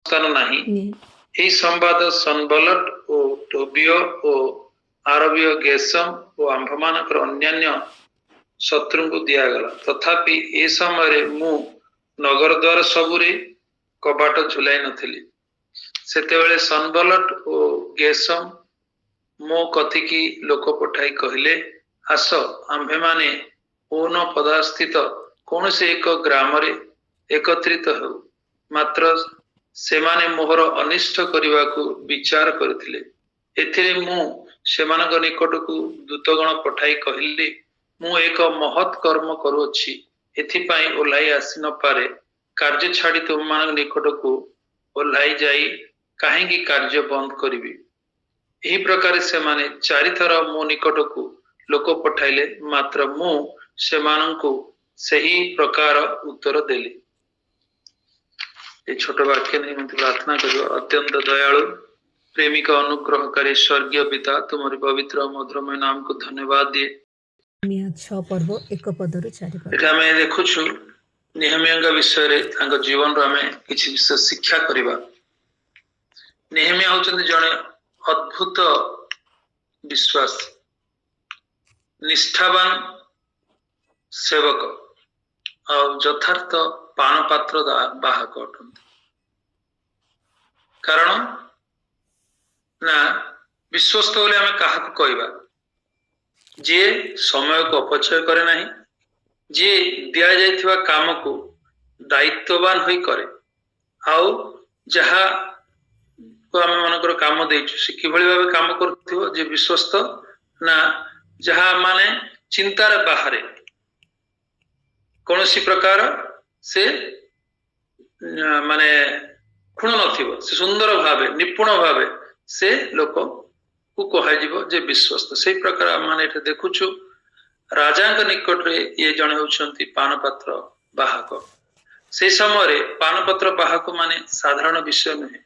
ସ୍ଥାନ ନାହିଁ। ଏହି ସମ୍ବାଦ ସନବଲଟ ଓ ଟୋବିଓ ଓ ଆରବୀୟ ଗେସମ ଓ ଆମ୍ଭମାନଙ୍କର ଅନ୍ୟାନ୍ୟ ଶତ୍ରୁଙ୍କୁ ଦିଆଗଲା। ତଥାପି ଏ ସମୟରେ ମୁଁ ନଗର ଦ୍ୱାର ସବୁରେ କବାଟ ଝୁଲାଇ ନଥିଲି। ସେତେବେଳେ ସନବଲଟ ଓ ଗେସମ ମୋ କତିକି ଲୋକ ପଠାଇ କହିଲେ, ଆସ ଆମ୍ଭେମାନେ ଓନ ପଦାସ୍ଥିତ କୌଣସି ଏକ ଗ୍ରାମରେ ଏକତ୍ରିତ ହେଉ। ମାତ୍ର ସେମାନେ ମୋହର ଅନିଷ୍ଟ କରିବାକୁ ବିଚାର କରିଥିଲେ। ଏଥିରେ ମୁଁ ସେମାନଙ୍କ ନିକଟକୁ ଦୂତଗଣ ପଠାଇ କହିଲି, ମୁଁ ଏକ ମହତ୍ କର୍ମ କରୁଅଛି, ଏଥିପାଇଁ ଓହ୍ଲାଇ ଆସି ନପାରେ। କାର୍ଯ୍ୟ ଛାଡ଼ି ତୁମମାନଙ୍କ ନିକଟକୁ ଓହ୍ଲାଇ ଯାଇ କାହିଁକି କାର୍ଯ୍ୟ ବନ୍ଦ କରିବି? ଏହି ପ୍ରକାର ସେମାନେ 4 ଥର ମୋ ନିକଟକୁ ଲୋକ ପଠାଇଲେ, ମାତ୍ର ମୁଁ ସେମାନଙ୍କୁ ସେହି ପ୍ରକାର ଉତ୍ତର ଦେଲି। এই ছোট বাক্য নিয়ে প্রার্থনা করিব। অত্যন্ত দয়ালু প্রেমিক অনুগ্রহকারী স্বর্গীয় পিতা, তোমার পবিত্র মধুরময় নামକୁ ଧନ୍ୟବାଦ ଦିଏ। 6 ପର୍ବ 1 ପଦରୁ 4 ପଦ। ଏଠି ଆମେ ଦେଖୁଛୁ ନେହେମିୟାଙ୍କ ବିଷୟରେ, ତାଙ୍କ ଜୀବନରୁ ଆମେ କିଛି ବିଷୟ ଶିକ୍ଷା କରିବା। ନେହେମିୟା ହେଉଛନ୍ତି ଜଣେ ଅଦ୍ଭୁତ ବିଶ୍ୱାସ, ନିଷ୍ଠାବାନ ସେବକ ଆଉ ଯଥାର୍ଥ ପାନପାତ୍ର ବାହକ ଅଟନ୍ତି। କାରଣ ନା ବିଶ୍ୱସ୍ତ ବୋଲି ଆମେ କାହାକୁ କହିବା? ଯିଏ ସମୟକୁ ଅପଚୟ କରେ ନାହିଁ, ଯିଏ ଦିଆଯାଇଥିବା କାମକୁ ଦାୟିତ୍ୱବାନ ହୋଇ କରେ, ଆଉ ଯାହା ଆମେ ମାନଙ୍କର କାମ ଦେଇଛୁ ସେ କିଭଳି ଭାବେ କାମ କରୁଥିବ? ଯେ ବିଶ୍ୱସ୍ତ ନା ଯାହା ମାନେ ଚିନ୍ତାର ବାହାରେ କୌଣସି ପ୍ରକାର ସେ ମାନେ ଖୁଣ ନଥିବ, ସେ ସୁନ୍ଦର ଭାବେ ନିପୁଣ ଭାବେ ସେ ଲୋକକୁ କୁହାଯିବ ଯେ ବିଶ୍ୱସ୍ତ। ସେଇ ପ୍ରକାର ଆମେ ଏଠି ଦେଖୁଛୁ ରାଜାଙ୍କ ନିକଟରେ ଇଏ ଜଣେ ହେଉଛନ୍ତି ପାନପାତ୍ର ବାହକ। ସେଇ ସମୟରେ ପାନପତ୍ର ବାହକ ମାନେ ସାଧାରଣ ବିଷୟ ନୁହେଁ,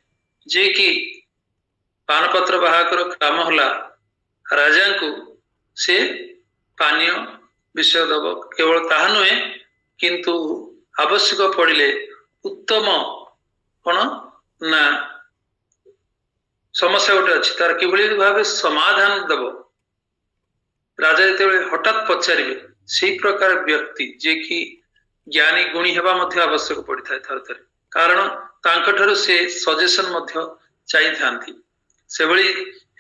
ଯେ କି ପାନପତ୍ର ବାହକର କାମ ହେଲା ରାଜାଙ୍କୁ ସେ ପାନୀୟ ବିଷୟ ଦବ। କେବଳ ତାହା ନୁହେଁ, କିନ୍ତୁ ଆବଶ୍ୟକ ପଡ଼ିଲେ ଉତ୍ତମ କଣ ନା ସମସ୍ୟା ଗୋଟେ ଅଛି, ତାର କିଭଳି ଭାବେ ସମାଧାନ ଦବ। ରାଜା ଯେତେବେଳେ ହଠାତ୍ ପଚାରିବେ, ସେଇ ପ୍ରକାର ବ୍ୟକ୍ତି ଯେ କି ଜ୍ଞାନୀ ଗୁଣୀ ହେବା ମଧ୍ୟ ଆବଶ୍ୟକ ପଡିଥାଏ ଥରେ ଥରେ, କାରଣ ତାଙ୍କ ଠାରୁ ସେ ସଜେସନ ମଧ୍ୟ ଚାହିଁଥାନ୍ତି। ସେଭଳି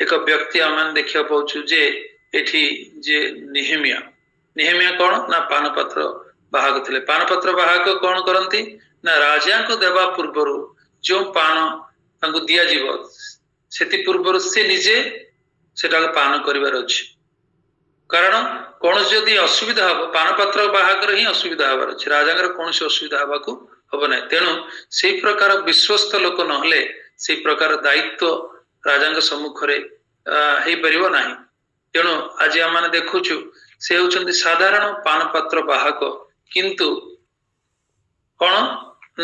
ଏକ ବ୍ୟକ୍ତି ଆମେ ଦେଖିବାକୁ ପାଉଛୁ ଯେ ଏଠି ଯେ ନେହେମିୟା କଣ ନା ପାନପତ୍ର ବାହକ ଥିଲେ। ପାନପତ୍ର ବାହକ କଣ କରନ୍ତି ନା ରାଜାଙ୍କୁ ଦେବା ପୂର୍ବରୁ ଯେଉଁ ପାନ ତାଙ୍କୁ ଦିଆଯିବ ସେଥି ପୂର୍ବରୁ ସେ ନିଜେ ସେଟାକୁ ପାନ କରିବାର ଅଛି। କାରଣ କୌଣସି ଯଦି ଅସୁବିଧା ହବ, ପାନପତ୍ର ବାହାଘର ହିଁ ଅସୁବିଧା ହବାର ଅଛି, ରାଜାଙ୍କର କୌଣସି ଅସୁବିଧା ହବାକୁ ହବ ନାହିଁ। ତେଣୁ ସେଇ ପ୍ରକାର ବିଶ୍ୱସ୍ତ ଲୋକ ନହେଲେ ସେଇ ପ୍ରକାର ଦାୟିତ୍ୱ ରାଜାଙ୍କ ସମ୍ମୁଖରେ ହେଇପାରିବ ନାହିଁ। ତେଣୁ ଆଜି ଆମେ ଦେଖୁଛୁ ସେ ହେଉଛନ୍ତି ସାଧାରଣ ପାନପତ୍ର ବାହକ, କିନ୍ତୁ କଣ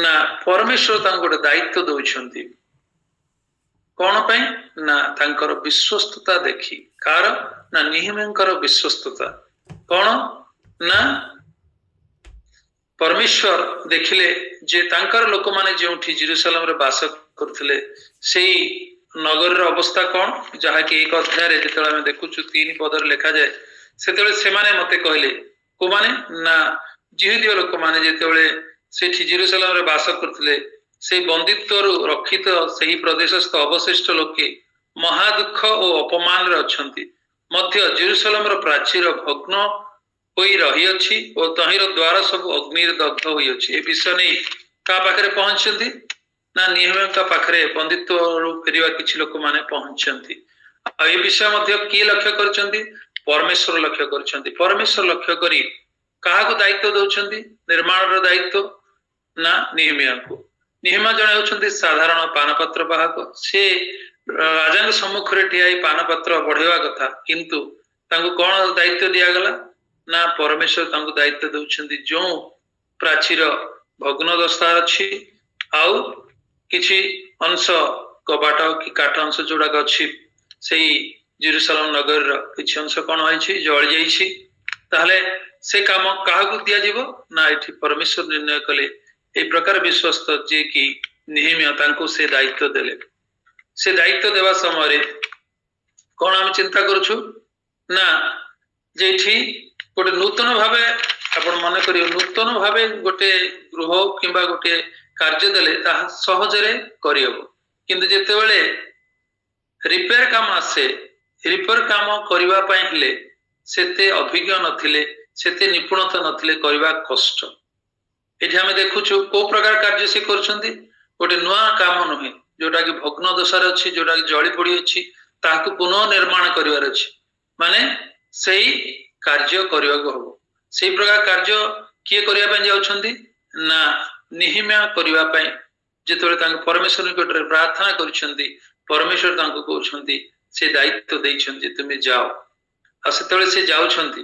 ନା ପରମେଶ୍ୱର ତାଙ୍କୁ ଗୋଟେ ଦାୟିତ୍ୱ ଦଉଛନ୍ତି। କଣ ପାଇଁ ନା ତାଙ୍କର ବିଶ୍ୱସ୍ତତା ଦେଖି। କାହାର ନା ନେହେମିୟାଙ୍କର ବିଶ୍ୱସ୍ତତା। କଣ ନା ପରମେଶ୍ୱର ଦେଖିଲେ ଯେ ତାଙ୍କର ଲୋକମାନେ ଯେଉଁଠି ଜେରୁସାଲେମରେ ବାସ କରୁଥିଲେ ସେଇ ନଗରର ଅବସ୍ଥା କଣ, ଯାହାକି 1 ଅଧ୍ୟାୟରେ ଯେତେବେଳେ ଆମେ ଦେଖୁଛୁ 3 ପଦରେ ଲେଖାଯାଏ, ସେତେବେଳେ ସେମାନେ ମତେ କହିଲେ, କୋଉମାନେ ନା ଜିହୁଦୀୟ ଲୋକମାନେ ଯେତେବେଳେ ସେଠି ଜେରୁସାଲେମରେ ବାସ କରୁଥିଲେ, ସେଇ ବନ୍ଦିତ୍ୱରୁ ରକ୍ଷିତ ସେହି ପ୍ରଦେଶସ୍ଥ ଅବଶିଷ୍ଟ ଲୋକେ ମହା ଦୁଃଖ ଓ ଅପମାନରେ ଅଛନ୍ତି। ମଧ୍ୟ ଜେରୁସାଲେମର ପ୍ରାଚୀର ଭଗ୍ନ ହୋଇ ରହିଅଛି ଓ ତହିଁର ଦ୍ୱାର ସବୁ ଅଗ୍ନିରେ ଦଗ୍ଧ ହୋଇଅଛି। ଏ ବିଷୟ ନେଇ କାହା ପାଖରେ ପହଞ୍ଚିଛନ୍ତି ନା ନେହେମିୟାଙ୍କ ପାଖରେ ବନ୍ଦିତ୍ୱରୁ ଫେରିବା କିଛି ଲୋକମାନେ ପହଞ୍ଚିଛନ୍ତି। ଆଉ ଏ ବିଷୟ ମଧ୍ୟ କିଏ ଲକ୍ଷ୍ୟ କରିଛନ୍ତି? ପରମେଶ୍ୱର ଲକ୍ଷ୍ୟ କରିଛନ୍ତି। ପରମେଶ୍ୱର ଲକ୍ଷ୍ୟ କରି କାହାକୁ ଦାୟିତ୍ୱ ଦଉଛନ୍ତି? ନିର୍ମାଣର ଦାୟିତ୍ୱ ନା ନେହେମିୟାଙ୍କୁ। ନେହେମିୟା ଜଣେ ହେଉଛନ୍ତି ସାଧାରଣ ପାନପତ୍ର ବାହକ। ସେ ରାଜାଙ୍କ ସମ୍ମୁଖରେ ଠିଆ ହେଇ ପାନପତ୍ର ବଢେଇବା କଥା, କିନ୍ତୁ ତାଙ୍କୁ କଣ ଦାୟିତ୍ୱ ଦିଆଗଲା ନା ପରମେଶ୍ୱର ତାଙ୍କୁ ଦାୟିତ୍ୱ ଦଉଛନ୍ତି ଯେଉଁ ପ୍ରାଚୀର ଭଗ୍ନ ଦଶା ଅଛି ଆଉ କିଛି ଅଂଶ କବାଟ କି କାଠ ଅଂଶ ଯୋଉଡାକ ଅଛି ସେଇ ଜେରୁସାଲେମ ନଗରର କିଛି ଅଂଶ କଣ ହେଇଛି, ଜଳି ଯାଇଛି। ତାହେଲେ ସେ କାମ କାହାକୁ ଦିଆଯିବ ନା ଏଠି ପରମେଶ୍ୱର ନିର୍ଣ୍ଣୟ କଲେ। এই ପ୍ରକାର ବିଶ୍ୱସ୍ତ ଯେ କି निहिम्य तांको से दायित्व देले से दायित्व देवा समय कौन आम चिंता करूछु ना जेठी गोटे नूतन भावे आपण मन करियो नूतन भावे गोटे गृह किंबा गोटे कार्य देले ताहा सहजरे करियबो किंतु जेतेबेले रिपेयर काम आसे रिपेयर काम करबा पय हेले सेते अभिज्ञ नथिले सेते निपुणता नथिले करबा कष्ट एठी हमें देखुछु को प्रकार कार्य से करछंती गोटे नुआ काम नहे जोटा कि भग्न दशार अछि जोटा कि जळी पड़ी अछि ताहाकु पुनः निर्माण करिवार अछि माने सेही कार्य करबा को हबो सेही प्रकार कार्य किए करिया पय जाउछंती ना निहिम्या करिवा पय जेतबेले तांक परमेश्वर निकटरे प्रार्थना करछंती परमेश्वर तांको कहउछंती से दायित्व दैछंती तुमे जाओ आ सेतबेले से जाउछंती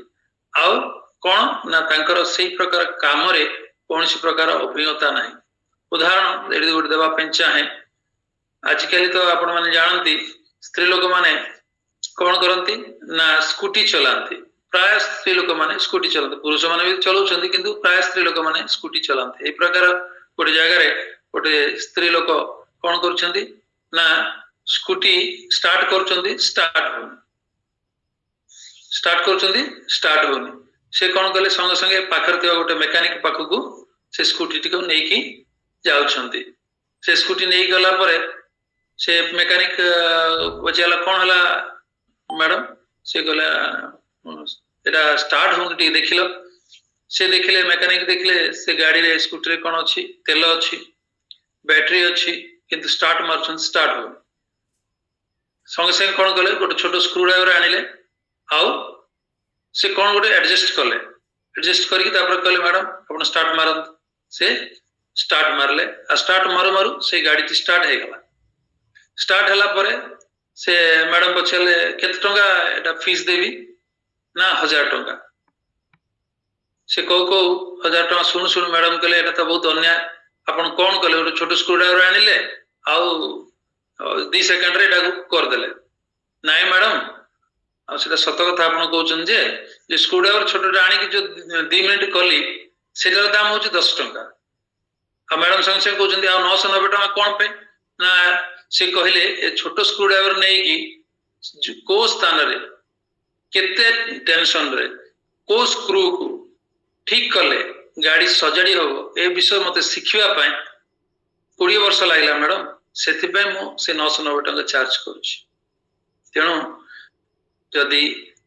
आउ कोन ना तांकर सेही प्रकार काम रे कोनसी प्रकार अभिज्ञता नाही उदाहरण एडी गोटे देवा पय चाहे आजकल तो आपण माने जानती स्त्री लोक माने कौन करती ना स्कूटी चलाती प्राय स्त्री लोक माने स्कूटी चलाते पुरुष माने भी चलाउछंती किंतु प्राय स्त्री लोक माने स्कूटी चलाते ए प्रकार गोटे जगह रे गोटे स्त्री लोक कौन करछंती ना स्कूटी स्टार्ट करछंती स्टार्ट करछंती स्टार्ट होनी से कौन कले संगे संगे पाखर थिबा गोटे मेकानिक पाखकू से स्कूटी टिको नेकी जाउछंती से स्कूटी नेई गला परे से मेकानिक बचाला कौन हला मैडम से गला एटा स्टार्ट होनी टी देखिलो से देखिले मेकानिक देखिले से गाड़ी रे स्कूटी रे कोन अछि तेल अछि बैटरी अछि किंतु स्टार्ट मारछन स्टार्ट हो संगे संगे कोन कले गोटे छोटो स्क्रू ड्राइवर आनिले आउ से कोन गोटे एडजस्ट करके तापर कहले मैडम अपन स्टार्ट मारन से स्टार्ट मारले आ स्टार्ट मारू मारू से गाड़ी टी स्टार्ट हे गला स्टार्ट हला परे से मैडम पछले केते टंका एटा फीस देबी ना 1000 टंका से को 1000 टंका सुन मैडम कहले एटा तो बहुत अन्याय अपन कोन कहले गोटे छोटो स्क्रू ड्राइवर आनिले आउ 2 सेकंड रे एटा कर देले नाइ मैडम आ सेटा सत कथा आपण कहउछन जे स्क्रू ड्राइवर छोटो आनी कि जो 2 मिनिट कली सेटार दाम होची 10 टंका आ मैडम संगे संगे कहउछन आ 990 टंका कोन पे ना से कहले ए छोटो स्क्रू ड्राइवर नै कि को स्थान रे केते टेंशन रे को स्क्रू को ठीक कले गाड़ी सजाड़ी हो ए विषय मते शिखिबा पय 20 वर्ष लागला मैडम सेति पे मो से 990 टंका चार्ज करूची तेणु जदि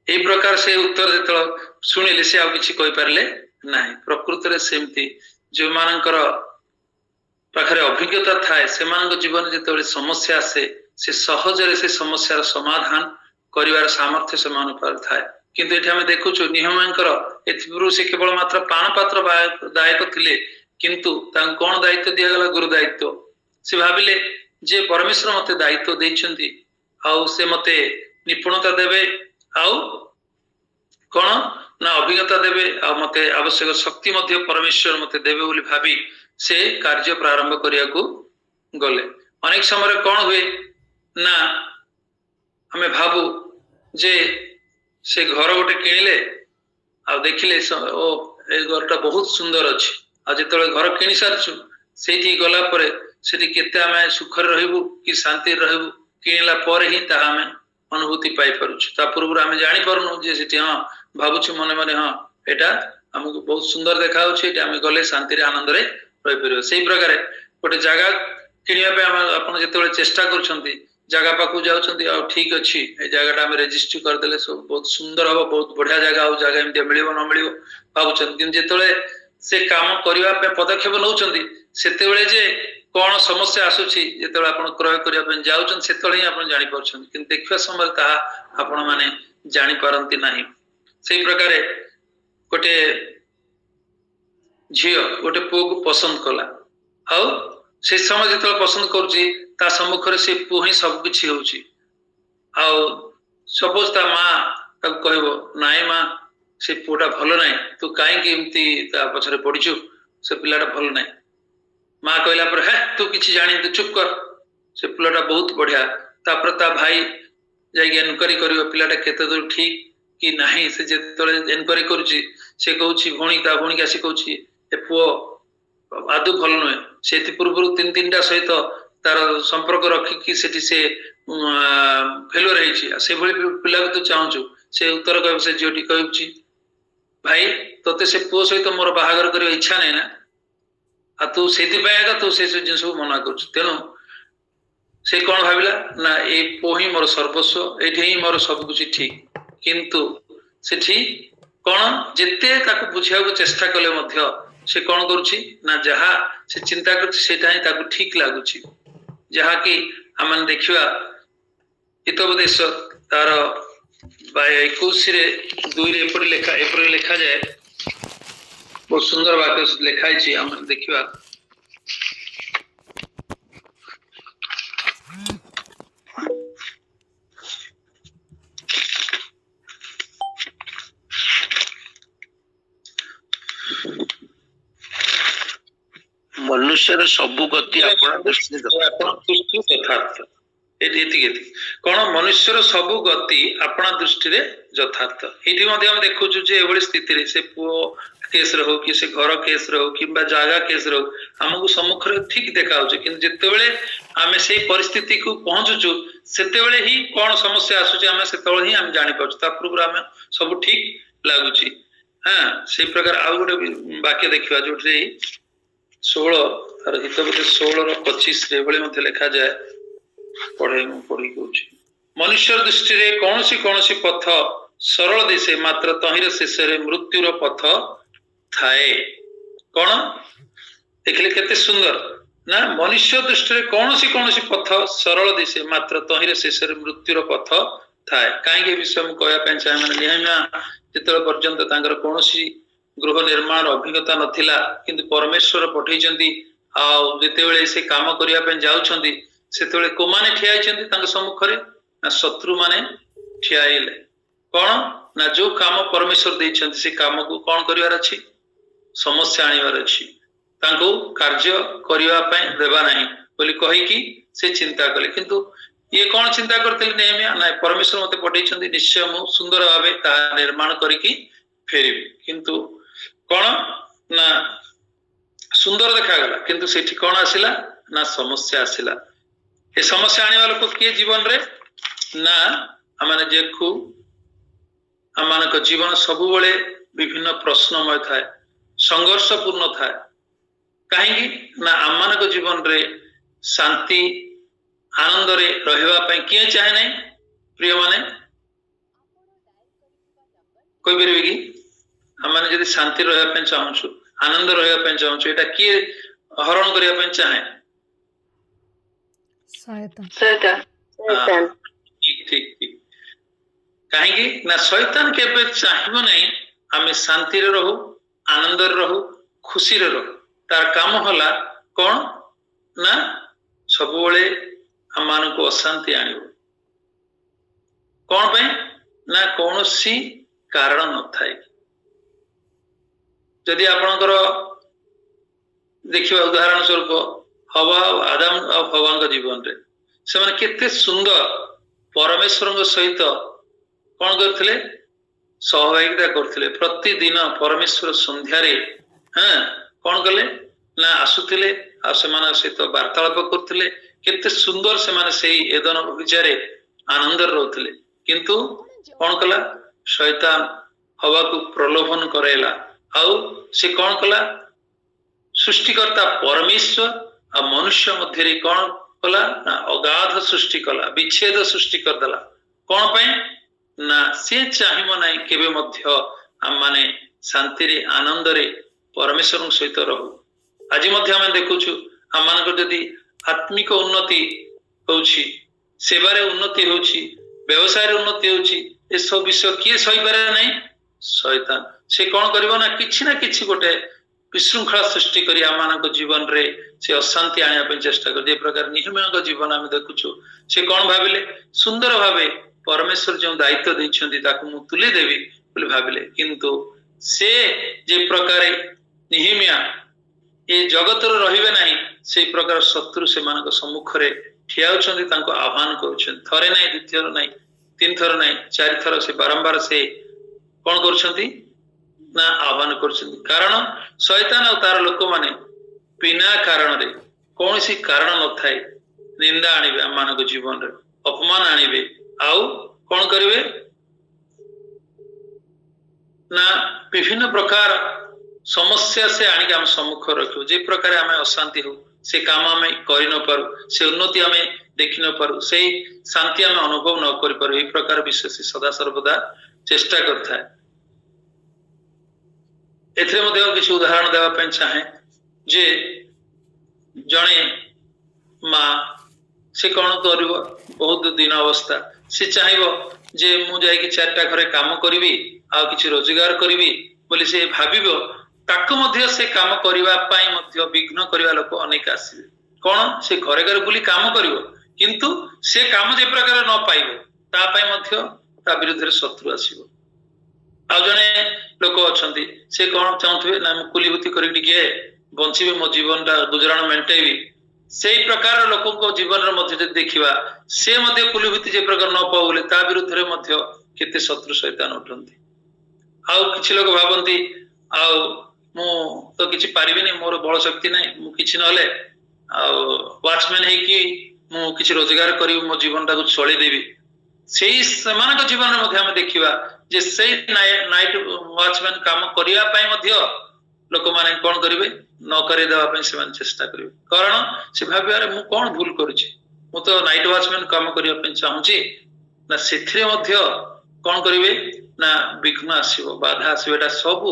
ए प्रकार से उत्तर देतलो सुनिले से आ किछि कहि परले नाही प्रकृति रे सेमति जो मानकर पाखरे अभिज्ञता थाए से मानक जीवन जेतबेले समस्या आसे से सहजरे से समस्यार समाधान करिवार सामर्थ्य से मान पर थाए किंतु एठी हमें देखुछु निहमंकर एथिपुरु से केवल मात्र पाणपात्र दायक थिले किंतु तां कोन दायित्व दिया गला गुरु दायित्व से भाबिले जे परमेश्वर मते दायित्व दैछंती आउ से मते निपुणता देबे आउ कोन ना अभिज्ञता देबे आ मते आवश्यक शक्ति मध्य परमेश्वर मते देबे बोली भाबी से कार्य प्रारंभ करिया को गले अनेक समय कौन हुए ना हमें भाबू जे से घर गोटे किनिले आ देखिले ओ ए घरटा बहुत सुंदर अछि आ जेतले घर किनि सारछु सेठी गला परे सेठी केते हमें सुखर रहबू कि शांति रहबू किनिला परे ही ता हमें अनुभूति पाई परछु ता पूर्व हमें जानि परनु जे सेठी हां भाबुछु मने मने हां एटा हमको बहुत सुंदर देखा होछि एटा हमें गले शांति रे आनंद रे रहि परियो सेही प्रकार गोटे जगह किनिया पे हम अपन जेतले चेष्टा करछंती जगह पाकू जाउछंती आ ठीक अछि ए जगहटा हम रजिस्टर कर देले सब बहुत सुंदर हबो बहुत बढ़िया जगह हो जगह एमते मिलिबो न मिलिबो भाबुछन किन जेतले से काम करिवा पे पदक्षेप नउछंती सेतेबेले जे कोन समस्या आसुछि जेतले आपण क्रय करिया पे जाउछन सेतले ही आपण जानि परछन किन देखिबा समय ता आपण माने जानि परंती नाही सेही प्रकार गोटे झियो गोटे पुओ को पसंद कला आउ से समय जेतले पसंद करछि ता सम्मुख रे से पुओ ही सब किछि होछि आउ सपोज ता मां ता कहबो नाइ मां से पुओटा भलो नाही तू काहे कि एमती ता पछरे पडिछु से पिलाटा भलो नाही मां कहला पर हे तू किछि जानि तू चुप कर से पिलाटा बहुत बढ़िया ता पर ता भाई जाई इनक्वायरी करियो पिलाटा केते दूर ठीक कि नाही से जेतले इनक्वायरी करछि से कहउछि भोणी ता भोणी कासी कहउछि ए पुओ आदु भल नुहे से पूर्व तीन तीन सहित तार संपर्क रखिकी सेठी से फेलुअर से पिला तू चाहूचु से उत्तर कह से झीटी कहूँ भाई तोते से पुओ सहित मोर बाहागर कर इच्छा नहीं ना आ तू से तू से जिन सब मना कर तेणु से कौन भाविला ना ए पुओ ही मोर सर्वस्व ये मोर सब कुछ ठीक किंतु सेठी कौन जिते ताकू बुझा चेष्टा कले मध्य से कौन करुछि ना जहा से चिंता कर ठीक लगुच जहा कि आम देखा हितोपदेश तार 21 दुई लिखा जाए बहुत सुंदर वाक्य लिखाई आम देखा मनुष्य सबु गति यथार्थ कौन मनुष्यर सबु गति अपना दृष्टि यथार्थ ये देखु स्थिति से पुओ केस हो कि से घर केस हो कि जागा केस हो आमको सम्मुख ठीक देखा कि जिते आम से परिस्थिति को पहुंचुचु से ही कौन समस्या आसूचे आम से ही आम जानी पार्छ पूर्व आम सब ठीक लगुच हाँ से प्रकार आउ गोटे वाक्य देखा जो 16 तार हितोपदेश 16:25 लिखा जाए पढ़ी कौच मनुष्य दृष्टि रे कौन सी पथ सरल दिशे मात्र तहिर शेष मृत्युर पथ थाए कौन देखिले केते सुंदर ना मनुष्य दृष्टि रे कौन सी पथ सरल दिशे मात्र तहिर शेष मृत्युर पथ थाए कहीं विषय में कहना चाहे मैंने निहम्या जिते पर्यंत कौन गृह निर्माण अभिज्ञता नथिला किंतु परमेश्वर पठेइचंती आ जेतेबेले से काम करिया पे जाउछंती सेतेबेले को माने ठियाइचंती तांग सम्मुखरे ना शत्रु माने ठियाइले कोन ना जो काम परमेश्वर देइचंती से काम को कोन करिवार अछि समस्या आनिवार अछि तांको कार्य करिवा पे देबा नाही बोली कहि कि से चिंता कले किंतु ये कौन चिंता करते नेहमिया ना परमेश्वर मते पठेइचंती निश्चय मु सुंदर भाबे ता निर्माण करिकी फेरिबी किंतु कौन ना सुंदर देखा गला किंतु सेठी कौन आसिला ना समस्या आसिला ए समस्या आने वाला को किए जीवन रे ना आमाने जेखु आमान को जीवन सबु बळे विभिन्न प्रश्नमय थाए संघर्षपूर्ण थाए कहीं ना आमान को जीवन रे शांति आनंद रे रहबा पय किए चाहे नहीं प्रिय माने कोई बेरबे की आमाने जदि शांति रहबा पय चाहूछु आनंद रहबा पय चाहूछु एटा किए हरण करिया पय चाहे शैतान ठीक ठीक ठीक कहीं ना शैतान केबे चाहिबो नहीं आमे शांति रे रहू आनंद रे रहू खुशी रे रहू तार काम होला कौन ना सब बळे आमान को अशांति आनिबो कौन पे ना कौनसी कारण न थाए जदि आपणकर देखिबा उदाहरण स्वरूप हवा आदम और हवा जीवन रे से माने केते सुंदर परमेश्वर सहित कौन करथिले सहभागिता करथिले प्रतिदिन परमेश्वर संध्या रे हाँ कौन कले ना आसुथिले आ सेमान सहित वार्तालाप करथिले केते सुंदर से माने सेई एदन बगीचारे आनंद रहथिले किंतु कौन कला शैतान हवा को प्रलोभन करेला आउ से कौन कला सृष्टिकर्ता परमेश्वर आ मनुष्य मध्य कौन कला ना अगाध सृष्टि कला विच्छेद सृष्टि कर देला कौन पे ना से चाहिबो नहीं केबे मध्य आम माने शांति रे आनंद रे परमेश्वर सहित रहू आज मध्य आम देखुछु आम मान जदि आत्मिक उन्नति होउछि सेवारे उन्नति होउछि व्यवसाय रे उन्नति होउछि ए सब विषय किए सही पारे नहीं शैतान से कौन करिवो ना किछि गोटे विशृंखला सृष्टि करी आम जीवन रे से अशांति आने चेष्टा कर जे प्रकार निहम्या जीवन आम देखुछु से कौन भाविले सुंदर भावे परमेश्वर जो दायित्व देइछंती ताकू मु तुली देवी बोली भाविले किंतु से जे प्रकार निहम्या ए जगत रो रहिबे नाही से प्रकार शत्रु से मानक सम्मुख रे ठियाउछंती तांको आह्वान करूछन थरे नाही द्वितीय नाही तीन थर नाही चार थर से बारंबार से कौन करूछंती ना आह्वान करूछंती कारण शैतान और तार लोक माने बिना कारण रे कौन सी कारण न थाए निंदा आनिबे हम मानक जीवन रे अपमान आनिबे आउ कौन करिवे ना विभिन्न प्रकार समस्या से आनिक हम सम्मुख रखियो जे प्रकार आम अशांति हो से काम आम कर न पारू से उन्नति आम देखि न पारू से शांति आम अनुभव न कर पारू ए प्रकार विषय से सदा सर्वदा चेष्टा करता है। एथिरे मध्ये किसी उदाहरण देवा ପାଇଁ चाहे जे जणे माँ से कौन कर बहुत दिन अवस्था से चाहिए जे मु जाइए चारिटा घरे काम करी आ किसी रोजगार करी बोली से भाविब ताको मध्य से काम करबा पई मध्य विघ्न करबा लोक अनेक आसीबे कौन से घरे घरे बुली काम करिवो किंतु से काम जे प्रकार न पाइबो ता पई मध्य ता विरुद्ध शत्रु आसीबो। आ जने लोक अछंती से कौन चाहथबे ना कुलीबुती करी टिके बंचिबे मो जीवन ता गुजराण मेंटेबी से प्रकार लोक को जीवन मध्य देखिबा से मध्य कुलीबुती जे प्रकार न पाउ बोले ता विरुद्ध रे मध्य केते शत्रु शैतान उठंती। आउ किछि लोक भाबंती आउ मु तो किछि पारिबिनी मोर बळ शक्ति नै मु किछि नले आउ वॉचमैन है कि मु किछि रोजगार करी मो जीवन ता को चली देबी सेही समान को जीवन मध्य हम देखिबा जे सेही नाइट वॉचमैन काम करिया पई मध्य लोक माने कोन करिवे न करे देवा पई से चेष्टा करिवे कारण से भाबे अरे मु कोन भूल करूची मु तो नाइट वॉचमैन काम करिया पई चाहूची ना सेथिरे मध्य कोन करिवे ना विघ्न आसीबो बाधा आसीबो एटा सब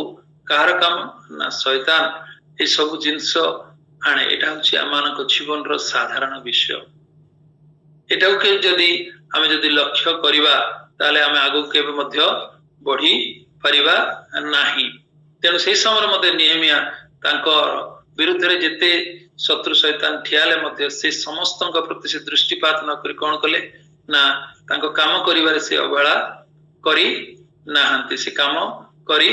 कार काम ना शैतान ए सब जिंस आने एटा होची आमानक जीवन रो साधारण विषय एटा के जदी आमे जदी लक्ष्य करिबा ताले आमे आगु केबे मध्य बढ़ी परिबा नाही। तेणु से समय मध्य नियमिया तांकर विरुद्ध रे जेते शत्रु शैतान ठियाले मध्य से समस्त प्रति से दृष्टिपात न करी कोन कले ना तांको काम करिवारे से अवहेला करी नाहंती से काम करी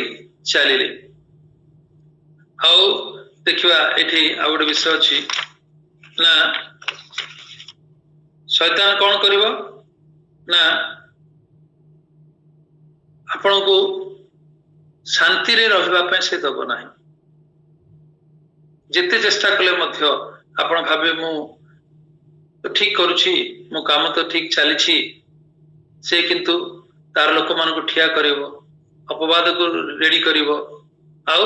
चलिले। आउ देखिवा एठी आ गोटे विषय अछि ना शैतान कौन करिवो ना आपण को शांति रे रहिबा पे से दब नाही जेते चेष्टा कले मध्य आपण भाबे मु तो ठीक करूची मो काम तो ठीक चलीछि से किंतु तार लोक मान को ठिया करिवो अपवाद को रेडी करिवो आउ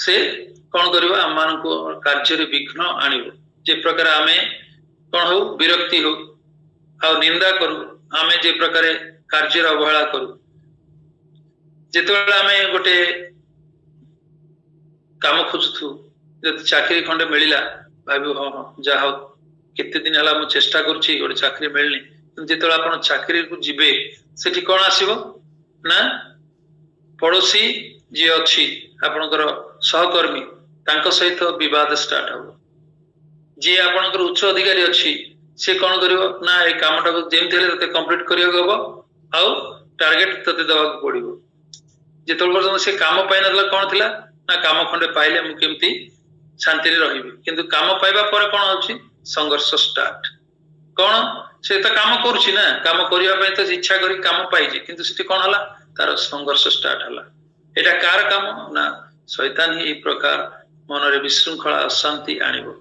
से कौन करिवो हम मान को कार्य रे विघ्न आनिवो जे प्रकार आमे कोन हो विरक्ति हो आउ निंदा करू आमे जे प्रकार कार्य रे अवहेला करू जेतेबेला आमे गोटे काम खोजुथु जति चाकरी खंडे मिलिला भाबी हां हां जा हो केते दिन हला मु चेष्टा करछि गोटे चाकरी मिलनी जेतेबेला आपण चाकरी को जिबे सेठी कोन आसीबो ना पड़ोसी जे अछि आपनकर सहकर्मी तांको सहित विवाद स्टार्ट हो जे आपनकर उच्च अधिकारी अछि से कोन करिवो ना ए कामटा को जेमते हेले तते कंप्लीट करियो गबो आउ टारगेट तते दवा को पड़िबो जेतोल पर्यंत से काम पाइ नला कोन थिला ना काम खंडे पाइले मु केमती शांति रे रहिबी किंतु काम पाइबा पर कोन होछि संघर्ष स्टार्ट कोन से त काम करूछि ना काम करिया पय त इच्छा करी काम पाइछि किंतु सेठी कोन हला तार संघर्ष स्टार्ट हला एटा कार काम ना शैतान ही ए प्रकार मन रे विशृंखला अशांति आनिबो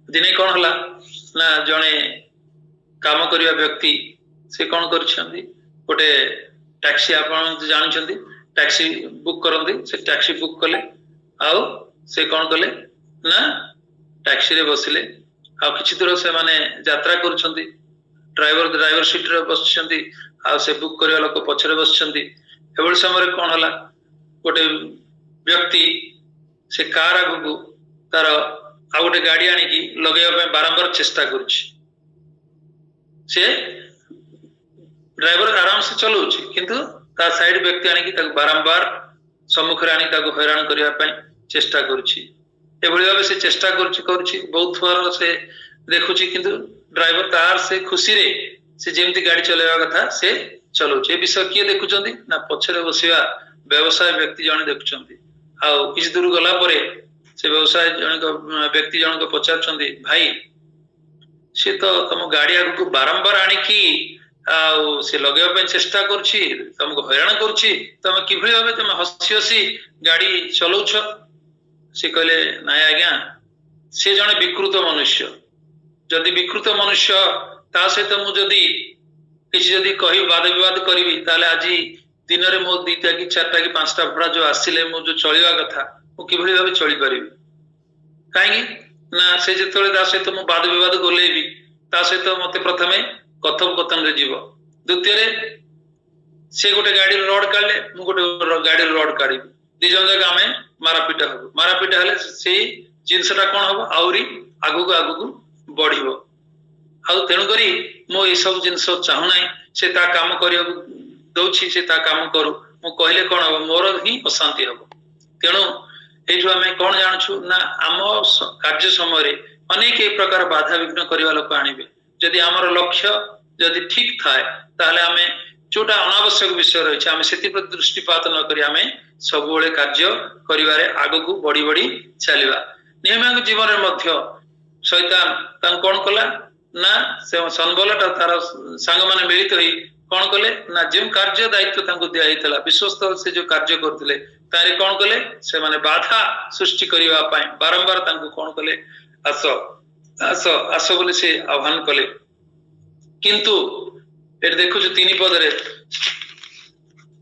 दिने कोन हला ना जणे काम करिया व्यक्ति से कोन करछंदी गोटे टैक्सी आपण जानछंदी टैक्सी बुक करंदी से टैक्सी बुक कले आउ से कोन कले ना टैक्सी रे बसिले आ किछि दूर से माने यात्रा करूछंदी ड्राइवर सीट रे बसछंदी आ से बुक करिया लोक पछरे बसछंदी एबल समय कोन हला गोटे व्यक्ति से कार आगु तार आ गोटे गाड़ी आनी की लगेया पे बारंबार चेष्टा करूछि से ड्राइवर आराम से चलाउछि किंतु ता साइड व्यक्ति आनी की ताक बारंबार सम्मुख रे आनी ताको हैरान करिया पे चेष्टा करूछि एबोली भाबे से चेष्टा करूछि बहुत थोर से देखुछि किंतु ड्राइवर तार से खुशी रे से जेमती गाड़ी चलेवा कथा से चलाउछि ए विषय किए देखुचंदी ना पछरे बसिया व्यवसाय व्यक्ति जने देखुचंदी आ किछ दूर गला परे से व्यवसाय जने व्यक्ति जन को पचारचंदी भाई से तो तुम गाड़ी आगु को बारंबार आनी की आ से लगेवा पे चेष्टा करछि तुमको हैरान करछि तुम किभଳି भाबे तुम हसी हसी गाड़ी चलाउछ से कहले नाय आज्ञा से जने विकृत मनुष्य जदि विकृत मनुष्य ता सहित मु जदि किसी जदि कहि वाद विवाद करिवि ताले आज दिन रे मो 2टा कि 4टा कि 5टा भड़ा जो आसिले मु जो चलिवा कथा मु किभଳି भाबे चली परिबि काहेकि ना से जेतले ता सहित मु वाद विवाद गोलेबि ता सहित मते प्रथमे कथोपकथन रे जीव द्वितीय रे से गोटे गाड़ी रोड काढले मु गोटे गाड़ी रोड काढी दी जन जगह आमे मारापीट हेले से जिनसटा कोन हबो आउरी आगु बढ़िबो आ तेणु करी मो ए सब जिनस चाहू नाही से ता काम करियो दउछि से ता काम करू मु कहले कोन हबो मोर ही अशांति हबो तेणु एठु आमे कोन जानछु ना आम कार्य समय रे अनेक ए प्रकार बाधा विघ्न करिवा लोक आनिबे जदि हमर लक्ष्य जदि ठीक थाए ताहले आमे जोटा अनावश्यक विषय रही आम से दृष्टिपात न करी आमे सब बेले कार्य करिवारे आगु बढ़ी बढ़ी चलिबा नियमित जीवन रे मध्य शैतान तां कोन कला ना से संबलटा तार संग माने मिलित होई कोन कले ना जे कार्य दायित्व तांको दिया हितला विश्वस्त से जो कार्य करथिले तारे कोन कले से माने बाधा सृष्टि करिवा पाए बारंबार तांको कोन कले आसो आसो आसो बोले से आह्वान कले किंतु ए देखु जो 3 पद रे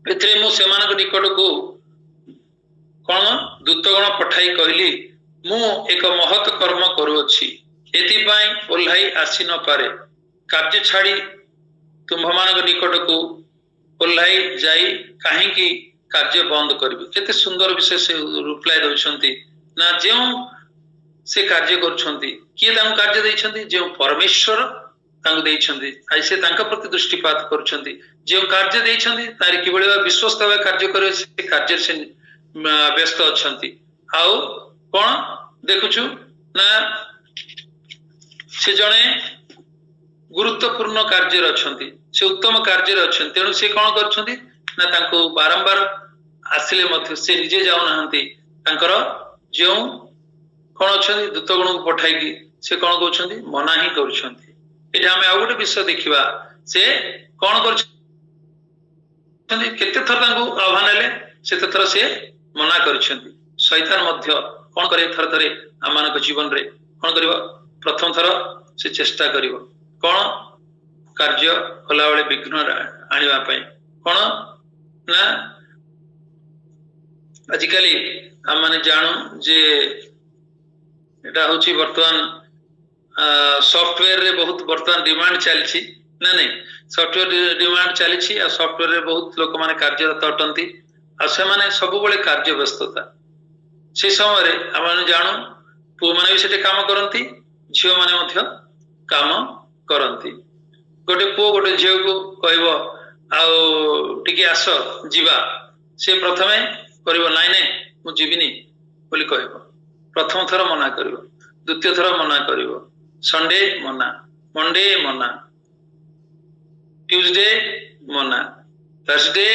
एतरे मु सेमानक निकट को कोन दूतगण पठाई कहली मु एक महत कर्म करूअछि एति पई ओल्हाई आसी न पारे कार्य छाड़ी तुम्भमानक निकट को ओल्हाई जाई काहे की कार्य बंद करबी केते सुंदर विषय से रिप्लाई दउछंती ना जेउ से कार्य करछंती किए तां कार्य दैछंती जेउ परमेश्वर तांको दैछंती आइ से तांका प्रति दृष्टिपात करछंती जेउ कार्य दैछंती तारि किबळी विश्वस्त भाव कार्य करे से कार्य से व्यस्त अछंती आउ कोन देखुछु ना से जणे गुरुत्वपूर्ण कार्य अछंती से उत्तम कार्य अछंती तेणु से कोन करछंती ना तांको बारंबार आसिले मध्य से निजे जाउ नहंती तांकर जेउ कोन अछंती दूतगण को पठाई की से कोन कहउछंती मना ही करछंती एटा हमें आ गोटे विषय देखिबा से कोन करछंती केते थर तांको आह्वान हेले सेते थर से मना करछंती शैतान मध्य कोन करे थर थरे आमानक जीवन रे कोन करबो प्रथम थर से चेष्टा करिवो कोन कार्य कला बेले विघ्न आनिबा पई कोन ना आजिकली हम माने जानू जे एटा होची वर्तमान सॉफ्टवेयर रे बहुत वर्तमान डिमांड चलछि ना नहीं सॉफ्टवेयर डिमांड चलछि आ सॉफ्टवेयर रे बहुत लोक माने कार्यरत अटंती आ से माने सब बेले कार्य व्यस्तता से समय रे हम जानू पु माने भी सेटे काम करंती झियो माने मध्य काम करंती गोटे पु गोटे झियो को कहबो आ टिके आस जीवा से प्रथमे करबो नाइ नै मु जीविनी बोली कहबो प्रथम थर मना करबो द्वितीय थर मना करबो संडे मना मंडे मना ट्यूसडे मना थर्सडे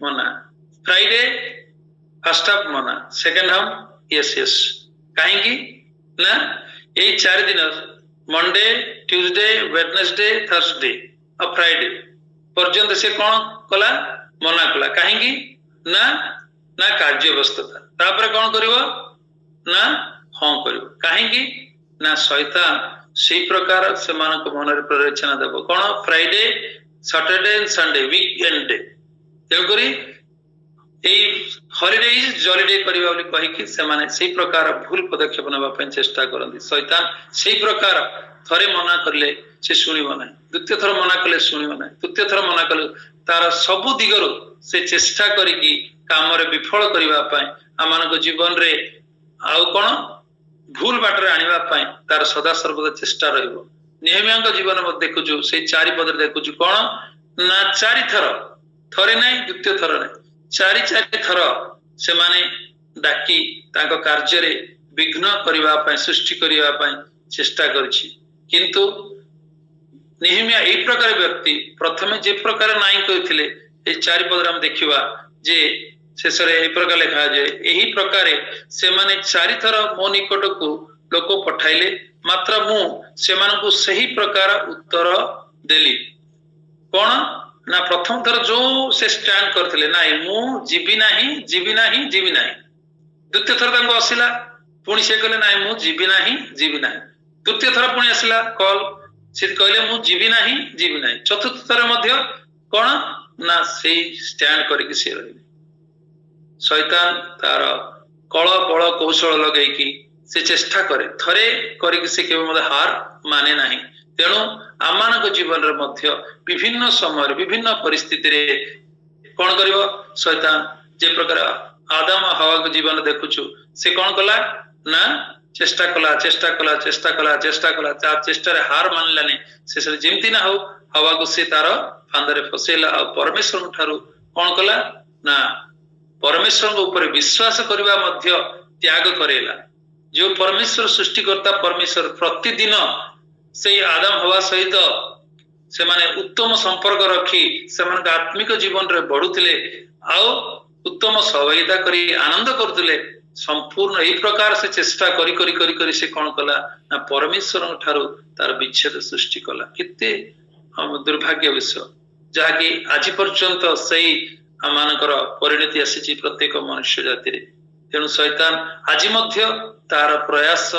मना फ्राइडे फर्स्ट हाफ मना सेकंड हाफ यस यस काहे की ना ए 4 दिन मंडे ट्यूसडे वेडनेसडे थर्सडे और फ्राइडे पर्यंत से कोन कला मना कला काहे की ना ना कार्य व्यस्तता तापर कोन करिवो ना हां करिवो काहे की ना शैतान से प्रकार से मानक मन रे प्ररचना देबो कोन Friday Saturday and Sunday weekend तेल करी ए हॉलिडे इज जॉलिडे करिबा बोली कहि कि से माने से प्रकार भूल पदक्षेप नेबा पे चेष्टा करंती शैतान से प्रकार थरे मना करले से सुनिबो नै द्वितीय थर मना करले सुनिबो नै तृतीय थर मना करले तार सब दिगरो से चेष्टा करी कि काम रे विफल करिबा पय आमानक जीवन रे आउ कोन भूल बाटरे आनिबा पय तार सदा सर्वदा चेष्टा रहिबो नियमियांक जीवन में देखुछु से 4 पद रे देखुछु कोन ना 4 थर थरे नै द्वितीय थर नै 4 थर से माने डाकी तांको कार्य रे विघ्न करिबा पय सृष्टि करिबा पय चेष्टा करछि किंतु निहमिया ए प्रकार व्यक्ति प्रथमे जे प्रकार नाइ कहिथिले ए 4 पद रे हम देखिबा जे शेषरे ए प्रकार लिखा जाए एही प्रकारे से माने 4 थर मो निकट को लोक पठाइले मात्र मु सेमानकु सही प्रकार उत्तर देली कोन ना प्रथम थर जो से स्टैंड करथिले नाइ मु जीवी नाही द्वितीय थर तांको आसिला पुणी से कहले नाई मु जीवी नाही द्वितीय थर पुणी आसला कॉल से कहले मु जीवी नाही चतुर्थ थर मध्य कौन ना से स्टैंड करके से रही शैतान तार कल बल कौशल लगेगी से चेष्टा करे थरे करके से केवल हार माने नहीं तेणु आम जीवन रे मध्य विभिन्न समय विभिन्न परिस्थिति रे कौन करिवो शैतान जे प्रकार आदम हवा को जीवन देखुछु से कौन कला ना चेष्टा कला चेष्टा रे हार मानलानी से जेमती ना हो हवा को से तार फांदरे फसेला और परमेश्वर ठारू कौन कला ना परमेश्वर ऊपर विश्वास करबा मध्य त्याग करेला जो परमेश्वर सृष्टिकर्ता परमेश्वर प्रतिदिन से आदम हवा सहित से माने उत्तम संपर्क रखी से आत्मिक जीवन रे बढ़ुतिले आउ उत्तम सहभागिता करी आनंद करतुले संपूर्ण यही प्रकार से चेष्टा करी करी करी करी से कौन कला ना परमेश्वर ठारू तार विच्छेद सृष्टि कला किते दुर्भाग्य विषय जहाँकि आज पर्यंत सही आमानकर परिणति आसी प्रत्येक मनुष्य जाति रे तेणु शैतान आज मध्य तार प्रयास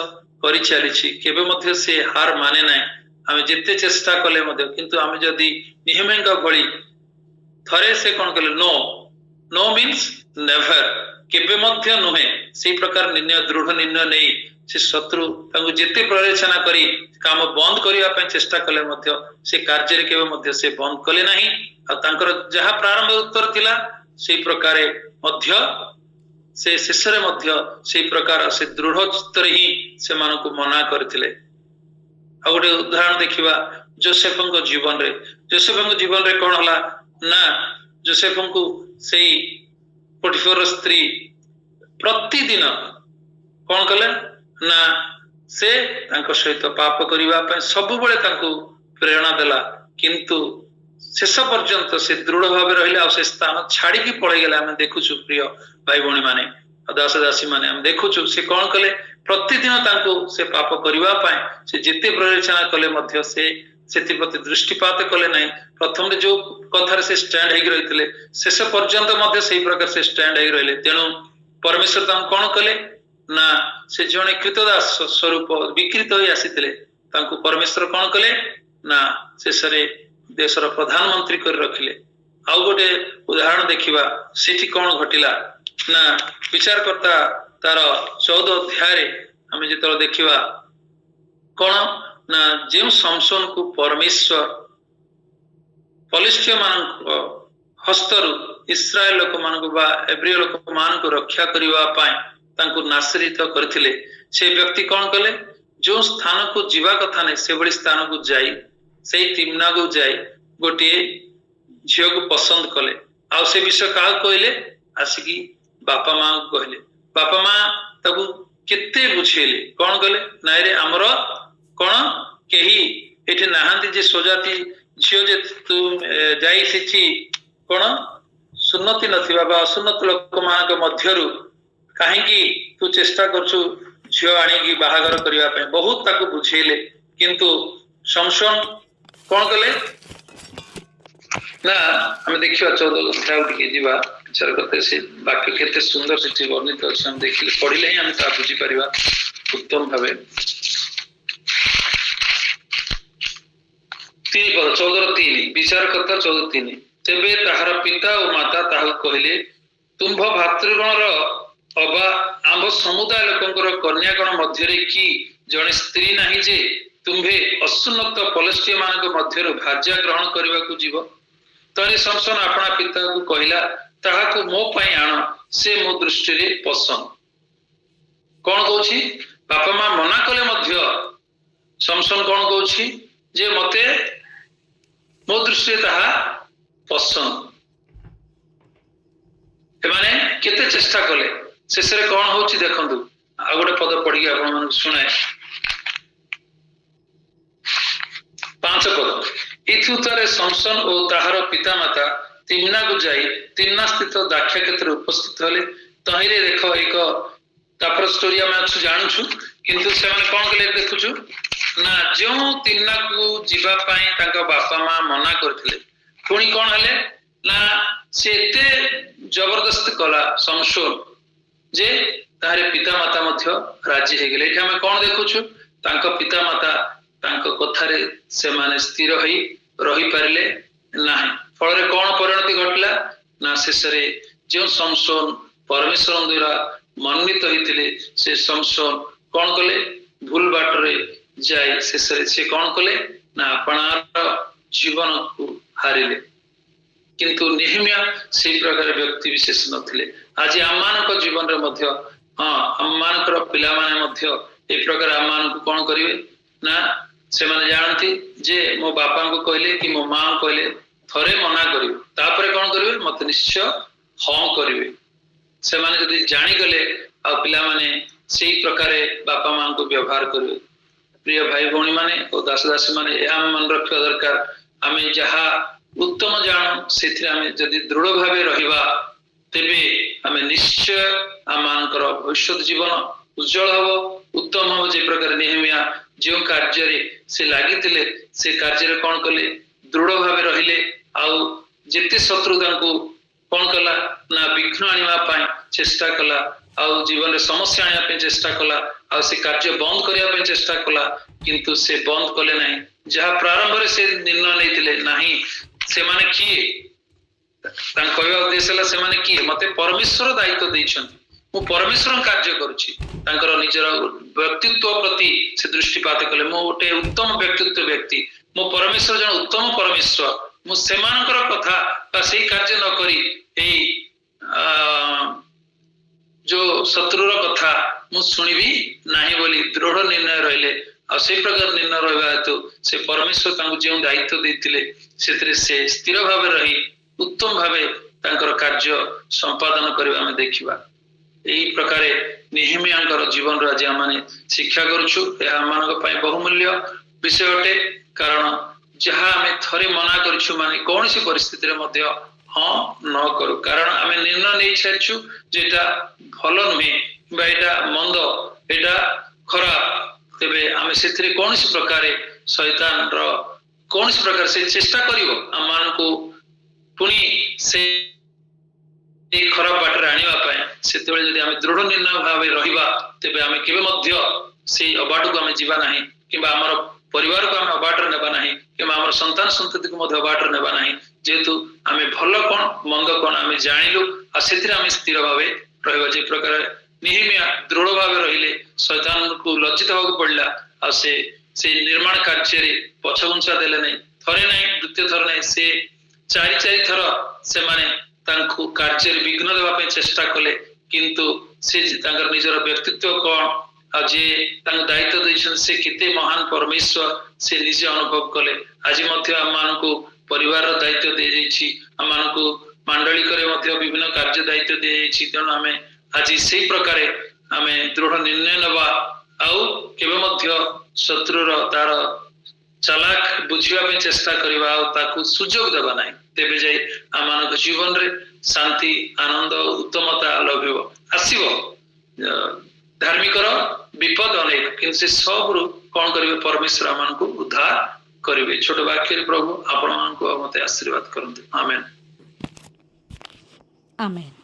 करि चली केबे मध्य से हार माने ना आमे जेते चेष्टा कले मध्य किंतु आमे जदि निहमेंगा भली थरे से कौन कले नो नो मीन्स नेवर केबे मध्य नुहे से प्रकार निर्णय दृढ़ निर्णय नहीं से शत्रु तांको जेते प्ररोचना करी काम बंद करिया पे चेष्टा कले मध्य से कार्य रे केबे मध्य से बंद कले नहीं आ तांकर जहा प्रारंभ उत्तर थिला से प्रकार मध्य से शेष रे मध्य से प्रकार से दृढ़ चित्तर ही से मानको मना करथिले आ गोटे उदाहरण देखिबा जोसेफଙ୍କ जीवन रे कोन हला ना जोसेफଙ୍କୁ सेई पोटिफर स्त्री प्रतिदिन कोन कले ना से तांको सहित पाप करिवा पे सब बेले तांको प्रेरणा देला किंतु शेष पर्यंत से दृढ़ भाव रहिला और से स्थान छाड़ी की पड़े गेला हम देखुछु प्रिय भाई भौणी माने दास दासी माने हम देखुछु से कोन कले प्रतिदिन तांको से पाप करिवा पाए से जेते प्ररोचना कले मध्य से सेति प्रति दृष्टिपात कले नहीं प्रथम जो कथार से स्टैंड हेगी रहितले शेष पर्यंत मध्य सही प्रकार से स्टैंड हेगी रहिले तेणु परमेश्वर तांको कोन कले ना से जने कृतदास स्वरूप विकृत होई आसीतिले तांको परमेश्वर कोन कले ना शेषरे देशर प्रधानमंत्री कर रखिले आउ गोटे उदाहरण देखिबा सेठी कोन घटिला ना विचार करता तार 14 अध्याय रे हमें जेतरो देखिबा कोन ना जेम समसन को परमेश्वर पलिष्ठिय मान हस्तरु इस्राएल लोक मान को बा एब्रिय लोक मान को रक्षा करिवा पाए तांको नाशरित करथिले से व्यक्ति कोन कले जो स्थान को जीवा कथा नै से बड़ी स्थान को जाई सेई तिमना को जाई गोटे झियो को पसंद कले आ से विषय का कहले आसिकी बापा मां को कहले बापा मां तबु केते बुझेले कोन कले नाइ रे हमर कोन केही एठी नाहांती जे सोजाती झियो जे तू जाई सिछि कोन सुन्नति नथिबा बा सुन्नत लोक मान के मध्यरु काहे की तू चेष्टा करछु झियो आनी की बाहागर करिया पे बहुत ताको बुझेले किंतु समसन कोन कले ना हम देखियो 14 अध्याय के जीवा विचार करते से वाक्य केते सुंदर से वर्णित अछि हम देखिले पढिले ही हम ता बुझी परिबा उत्तम भावे 3 पद 14:3 विचार करता 14:3 तेबे ताहार पिता और माता ताहु कहले तुम्भ भातृगणर अबा आंभ समुदाय लोकंकर कन्यागण मध्य रे की जने स्त्री नाही जे तुम्भे असुन्नत पलस्टिय मानक मध्यरु भाज्य ग्रहण करबा को जीव तरे समसन अपना पिता को कहला ताहा को मो पई आण से मो दृष्टि रे पसंद कोन कहूची बापा मां मना कले मध्य समसन कोन कहूची जे मते मो दृष्टि ताहा पसंद एमाने केते चेष्टा कले शेषरे कोन होची देखंतु आ गोटे पद पढी आपण मन सुनाए 5 पद इथुतारे समसन और ताहार पिता माता तिम्ना को जाई तिम्ना स्थित दाख्या क्षेत्र उपस्थित हले तहिरे देख एक तापर स्टोरी हम अच्छु जानछु किंतु से माने कोन कले देखुछु ना जो तिम्ना को जीवा पाई ताका बापा मां मना करथिले पुणी कोन हले ना से एते जबरदस्त कला समसोन जे ତାହାରେ ପିତାମାତା ମଧ୍ୟ ରାଜି ହେଇଗଲେ। ଏଠି ଆମେ କଣ ଦେଖୁଛୁ, ତାଙ୍କ ପିତାମାତା ତାଙ୍କ କଥାରେ ସେମାନେ ସ୍ଥିର ହୋଇ ରହିପାରିଲେ ନାହିଁ। ଫଳରେ କଣ ପରିଣତି ଘଟିଲା ନା ଶେଷରେ ଯେଉଁ ସମସୋନ ପରମେଶ୍ୱର ଦ୍ୱାରା ମନୋନୀତ ହେଇଥିଲେ, ସେ ସମସୋନ କଣ କଲେ, ଭୁଲ ବାଟରେ ଯାଇ ଶେଷରେ ସେ କଣ କଲେ ନା ଆପଣାର ଜୀବନକୁ ହାରିଲେ। କିନ୍ତୁ ନେହେମିଆ ସେଇ ପ୍ରକାର ବ୍ୟକ୍ତି ବିଶେଷ ନଥିଲେ। ଆଜି ଆମମାନଙ୍କ ଜୀବନରେ ମଧ୍ୟ ଆମମାନଙ୍କର ପିଲାମାନେ ମଧ୍ୟ ଏ ପ୍ରକାର ଆମମାନଙ୍କୁ କଣ କରିବେ ନା ସେମାନେ ଜାଣନ୍ତି ଯେ ମୋ ବାପାଙ୍କୁ କହିଲେ କି ମୋ ମାଙ୍କୁ କହିଲେ ଥରେ ମନା କରିବେ, ତାପରେ କଣ କରିବେ, ମତେ ନିଶ୍ଚୟ ହଁ କରିବେ। ସେମାନେ ଯଦି ଜାଣିଗଲେ ଆଉ ପିଲାମାନେ ସେଇ ପ୍ରକାରେ ବାପା ମାଙ୍କୁ ବ୍ୟବହାର କରିବେ। ପ୍ରିୟ ଭାଇ ଭଉଣୀ ମାନେ ଓ ଦାସ ଦାସୀ ମାନେ, ଏହା ଆମେ ମନେ ରଖିବା ଦରକାର। ଆମେ ଯାହା ଉତ୍ତମ ଜାଣୁ ସେଥିରେ ଆମେ ଯଦି ଦୃଢ ଭାବେ ରହିବା, ତେବେ ଆମେ ନିଶ୍ଚୟ ଆମମାନଙ୍କର ଭବିଷ୍ୟତ ଜୀବନ ଉଜ୍ଜଳ ହବ, ଉତ୍ତମ ହବ। ଯେ ପ୍ରକାର ନେହେମିଆ ଯେଉଁ କାର୍ଯ୍ୟରେ ସେ ଲାଗିଥିଲେ, ସେ କାର୍ଯ୍ୟରେ କଣ କଲେ, ଦୃଢ ଭାବେ ରହିଲେ। ଆଉ ଯେତେ ଶତ୍ରୁ ତାଙ୍କୁ କଣ କଲା ନା ବିଘ୍ନ ଆଣିବା ପାଇଁ ଚେଷ୍ଟା କଲା, ଆଉ ଜୀବନରେ ସମସ୍ୟା ଆଣିବା ପାଇଁ ଚେଷ୍ଟା କଲା, ଆଉ ସେ କାର୍ଯ୍ୟ ବନ୍ଦ କରିବା ପାଇଁ ଚେଷ୍ଟା କଲା, କିନ୍ତୁ ସେ ବନ୍ଦ କଲେ ନାହିଁ। ଯାହା ପ୍ରାରମ୍ଭରେ ସେ ନିର୍ଣ୍ଣୟ ନେଇଥିଲେ, ନାହିଁ ସେମାନେ କିଏ, ତାଙ୍କ କହିବା ଉଦ୍ଦେଶ୍ୟ ହେଲା ସେମାନେ କିଏ, ମତେ ପରମେଶ୍ୱର ଦାୟିତ୍ୱ ଦେଇଛନ୍ତି, ମୁଁ ପରମେଶ୍ୱର କାର୍ଯ୍ୟ କରୁଛି। ତାଙ୍କର ନିଜର ବ୍ୟକ୍ତିତ୍ୱ ପ୍ରତି ସେ ଦୃଷ୍ଟିପାତ କଲେ। ମୁଁ ଗୋଟେ ଉତ୍ତମ ବ୍ୟକ୍ତିତ୍ୱ ବ୍ୟକ୍ତି, ମୋ ପରମେଶ୍ୱର ଜଣେ ଉତ୍ତମ ପରମେଶ୍ୱର, ମୁଁ ସେମାନଙ୍କର କଥା ବା ସେଇ କାର୍ଯ୍ୟ ନ କରି ଏଇ ଯୋଉ ଶତ୍ରୁର କଥା ମୁଁ ଶୁଣିବି ନାହିଁ ବୋଲି ଦୃଢ ନିର୍ଣ୍ଣୟ ରହିଲେ। ଆଉ ସେଇ ପ୍ରକାର ନିର୍ଣ୍ଣୟ ରହିବା ହେତୁ ସେ ପରମେଶ୍ୱର ତାଙ୍କୁ ଯେଉଁ ଦାୟିତ୍ୱ ଦେଇଥିଲେ ସେଥିରେ ସେ ସ୍ଥିର ଭାବେ ରହି ଉତ୍ତମ ଭାବେ ତାଙ୍କର କାର୍ଯ୍ୟ ସମ୍ପାଦନ କରିବା ଆମେ ଦେଖିବା। ଏହି ପ୍ରକାରେ ନେହେମିଆଙ୍କର ଜୀବନରୁ ଆଜି ଆମେ ଶିକ୍ଷା କରୁଛୁ। ଏହା ଆମମାନଙ୍କ ପାଇଁ ବହୁମୂଲ୍ୟ ବିଷୟ ଅଟେ, କାରଣ ଯାହା ଆମେ ଥରେ ମନା କରିଛୁ ମାନେ କୌଣସି ପରିସ୍ଥିତିରେ ମଧ୍ୟ ହଁ ନ କରୁ, କାରଣ ଆମେ ନିର୍ଣ୍ଣୟ ନେଇ ସାରିଛୁ ଯେ ଏଟା ଭଲ ନୁହେଁ କିମ୍ବା ଏଟା ମନ୍ଦ, ଏଟା ଖରାପ। ତେବେ ଆମେ ସେଥିରେ କୌଣସି ପ୍ରକାରେ ଶୈତାନର କୌଣସି ପ୍ରକାର ସେ ଚେଷ୍ଟା କରିବ ଆମମାନଙ୍କୁ ପୁଣି ସେ ଖରାପ ବାଟରେ ଆଣିବା ପାଇଁ। ସେତେବେଳେ ଯଦି ଆମେ ଦୃଢ ନିର୍ଣ୍ଣୟ ଭାବେ ରହିବା, ତେବେ ଆମେ କେବେ ମଧ୍ୟ ସେଇ ଅବାଟକୁ ଆମେ ଯିବା ନାହିଁ, କିମ୍ବା ଆମର ପରିବାରକୁ ଆମେ ଅବାଟରେ ନେବା ନାହିଁ, କିମ୍ବା ଆମର ସନ୍ତାନ ସନ୍ତତିକୁ ମଧ୍ୟ ଅବାଟରେ ନେବା ନାହିଁ। ଯେହେତୁ ଆମେ ଭଲ କଣ ମନ୍ଦ କଣ ଆମେ ଜାଣିଲୁ, ଆଉ ସେଥିରେ ଆମେ ସ୍ଥିର ଭାବେ ରହିବା। ଯେ ପ୍ରକାର ନେହେମିଆ ଦୃଢ ଭାବେ ରହିଲେ, ଶୈତାନକୁ ଲଜ୍ଜିତ ହେବାକୁ ପଡିଲା, ଆଉ ସେ ନିର୍ମାଣ କାର୍ଯ୍ୟରେ ପଛଘୁଞ୍ଚା ଦେଲେ ନାହିଁ। ଥରେ ନାହିଁ, ଦ୍ୱିତୀୟ ଥର ନାହିଁ, ସେ ଚାରି ଥର ସେମାନେ ତାଙ୍କୁ କାର୍ଯ୍ୟରେ ବିଘ୍ନ ଦେବା ପାଇଁ ଚେଷ୍ଟା କଲେ, କିନ୍ତୁ ସେ ତାଙ୍କର ନିଜର ବ୍ୟକ୍ତିତ୍ୱ କଣ ଆଉ ଯିଏ ତାଙ୍କୁ ଦାୟିତ୍ୱ ଦେଇଛନ୍ତି ସେ କେତେ ମହାନ ପରମେଶ୍ୱର ସେ ନିଜେ ଅନୁଭବ କଲେ। ଆଜି ମଧ୍ୟ ଆମମାନଙ୍କୁ ପରିବାରର ଦାୟିତ୍ୱ ଦିଆଯାଇଛି, ଆମମାନଙ୍କୁ ମାଣ୍ଡଳିକରେ ମଧ୍ୟ ବିଭିନ୍ନ କାର୍ଯ୍ୟ ଦାୟିତ୍ୱ ଦିଆଯାଇଛି। ତେଣୁ ଆମେ ଆଜି ସେଇ ପ୍ରକାରେ ଆମେ ଦୃଢ ନିର୍ଣ୍ଣୟ ନେବା, ଆଉ କେବେ ମଧ୍ୟ ଶତ୍ରୁର ତାର ଚାଲାକ ବୁଝିବା ପାଇଁ ଚେଷ୍ଟା କରିବା, ଆଉ ତାକୁ ସୁଯୋଗ ଦେବା ନାହିଁ। ତେବେ ଯାଇ ଆମମାନଙ୍କ ଜୀବନରେ ଶାନ୍ତି, ଆନନ୍ଦ, ଉତ୍ତମତା ଲଭିବ। ଆସିବ ଧାର୍ମିକର ବିପଦ ଅନେକ, କିନ୍ତୁ ସେ ସବୁରୁ କଣ କରିବେ, ପରମେଶ୍ୱର ଆମମାନଙ୍କୁ ଉଦ୍ଧାର କରିବେ। ଛୋଟ ବାକ୍ୟରେ ପ୍ରଭୁ ଆପଣମାନଙ୍କୁ ମତେ ଆଶୀର୍ବାଦ କରନ୍ତୁ। ଆମେନ୍। ଆମେନ୍।